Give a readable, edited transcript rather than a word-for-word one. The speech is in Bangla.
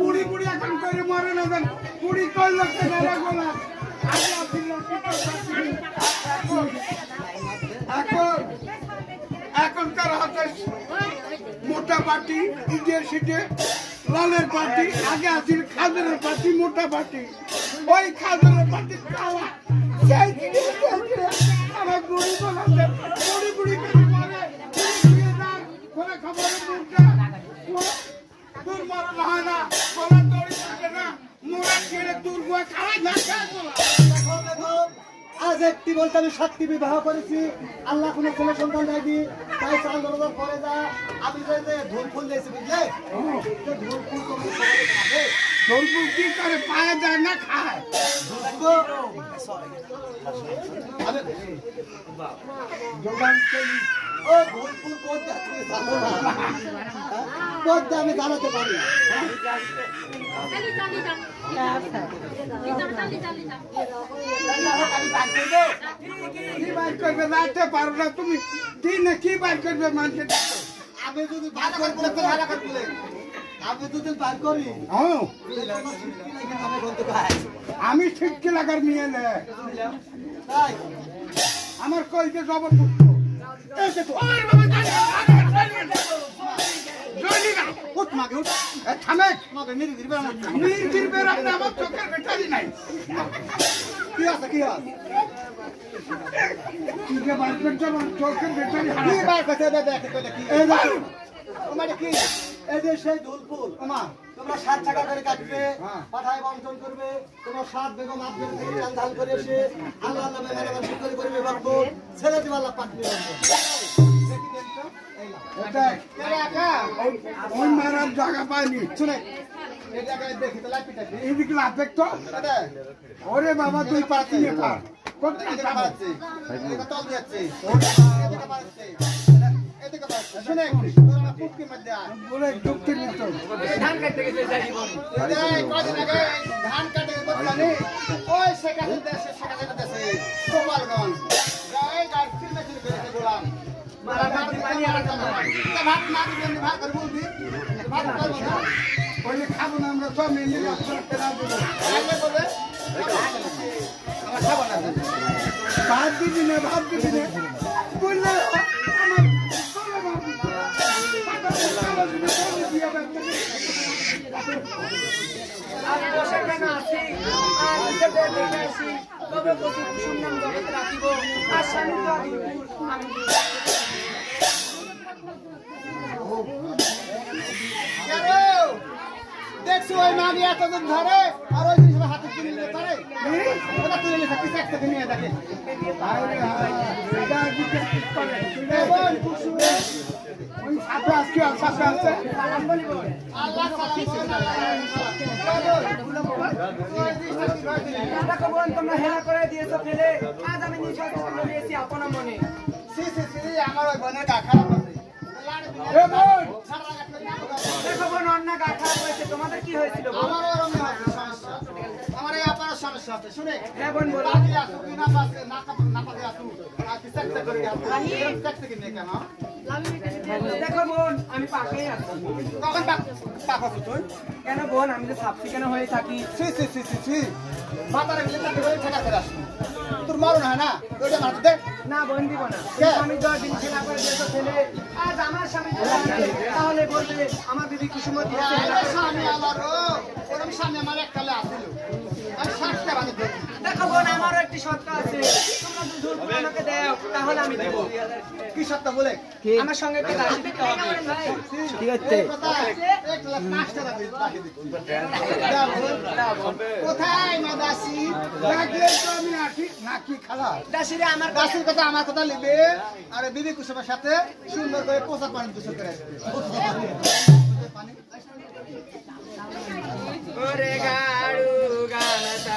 বুড়ি বুড়ি এখন করে মরে না দেন বুড়ি করলো কেনারা গোলা এখনকার হাতে মোটা পার্টি ইটের সিটে লালের পার্টি আগে আছিল খাজরের পার্টি মোটা পার্টি ওই খাজরের পার্টি খাওয়া সেই আমার বুড়ি বলাতে বুড়ি বুড়ি করে মরে কোনো খবরের মুখটা দূর মরণ হয় না কোনো দড়ি থাকে না মোড়া ছেড়ে দূর বয়ে খাওয়া না খায় আজ একটি বলতে আমি 7টি বিবাহ করেছি আল্লাহ কোনো ছেলে সন্তান দেয়নি তাই 4 বছর পরে যা আমি যে ঢোল ফুল দিয়েছি বুঝলে ঢোল ফুল তো খাবে ঢোল ফুল কি করে পায়ে যায় না খায় ও ঢোল ফুল কোথা থেকে জানো না কোথা আমি জানাতে পারি কি বাইর করবে রাখতে পারো না তুমি দিনে কি বাইর করবে মানুষের আমি যদি বার করতে ভালো করতে আমি যদি বার করি আমি ঠিক লাগার নিয়ে নে তাই আমার কইতে জবরদস্ত আমার চোখের বেটারি নাই কি আছে কি আছে চোখের বেটারি কি বার করতে কি এই যে সেই দুলপুর তোমরা 7 টাকা করে কাটবে পাঠায় বন্টন করবে তোমরা 7 বেগম আব্দুল থেকে চাল ধান করে এসে আল্লাহর নামে মেহরবানি শুকর করবে বাবু ছেড়ে দিবা আল্লাহ পাক দিবে ওই মারার জায়গা পাইনি শুনে এই জায়গায় দেখি তো লাইট পিটা এইদিকে লাভেক তো ওরে বাবা তুই পাচ্ছি না কত টাকা পাচ্ছে এটা তল দিচ্ছে এটা পাচ্ছে এদিকে পাচ্ছে শুনে তোরা পুটকি মধ্যে আয় বলে দুঃখের মতো ধান কাটতে গেছে যাই জীবন এই কদিন আগে ধান কাটে বলছানি ওই সেখানে দেশে গোপালগঞ্জ এই গাড়ি ফিল্মে শুরু করেছে গোলাম মারা গাড়ি পানি আর ভাত না দিবেন ভাত করে বলবি ভাত করব না ওই খাবো না আমরা সব মিলে রাস্তা ফেরা দেবো আইলে বলে আমরা খাবো না ভাত দিবি না বললে দেখছো ওই মাগি এতদিন ধরে আর ওই জিনিস হাতে তুলে নিতে পারে ওটা তুলে নিতে কিছু একটা নিয়ে দেখে ওই সাথে আজকে সাথে আছে আল্লাহ তোমরা হেলা করে দিয়েছো ফেলে আজ আমি নিঃশ্বাস নিয়েছি আপনা মনে আমার ওই বোনের গা খারাপ আছে দেখো বোন অন্য গা খারাপ হয়েছে তোমাদের কি হয়েছিল আমার সমস্যা আমার এই আপার সমস্যা আছে শুনে হ্যাঁ বোন বলো না পাশে না পাশে আসু আর কি চেক করে চেক থেকে নিয়ে কেন দেখো বোন আমি পাকেই আছি কখন পাক আছো তুই কেন বোন আমি তো সাপসি কেন হয়ে থাকি সি মাথার গেলে তাকে বলে ঠেকা করে আসু তোর মরণ হয় না ওইটা মারতে দে না বোন দিব না আমি 10 দিন খেলা করে দিয়েছো ফেলে আজ আমার স্বামী তাহলে বলবে আমার দিদি কুসুমতি স্বামী আমার ওরকম স্বামী আমার এককালে আসিল আমি 60টা বাজে দেখো বোন আমারও একটি সত্তা আছে তোমরা যদি ধূপ আমাকে দাও তাহলে আমি দেব কি সত্তা বলে আমার সঙ্গে একটু দাসী দিতে হবে ঠিক আছে 1,05,000 টাকা বাকি দিচ্ছি কোথায় মা দাসী ডাকলে তো আমি আছি নাকি খালা দাসী রে আমার দাসীর কথা আমার কথা লিবে আর বিবি কুসুমের সাথে সুন্দর করে পোষা পানি দূষণ করে আসবে ওরে গাড়ু গানতা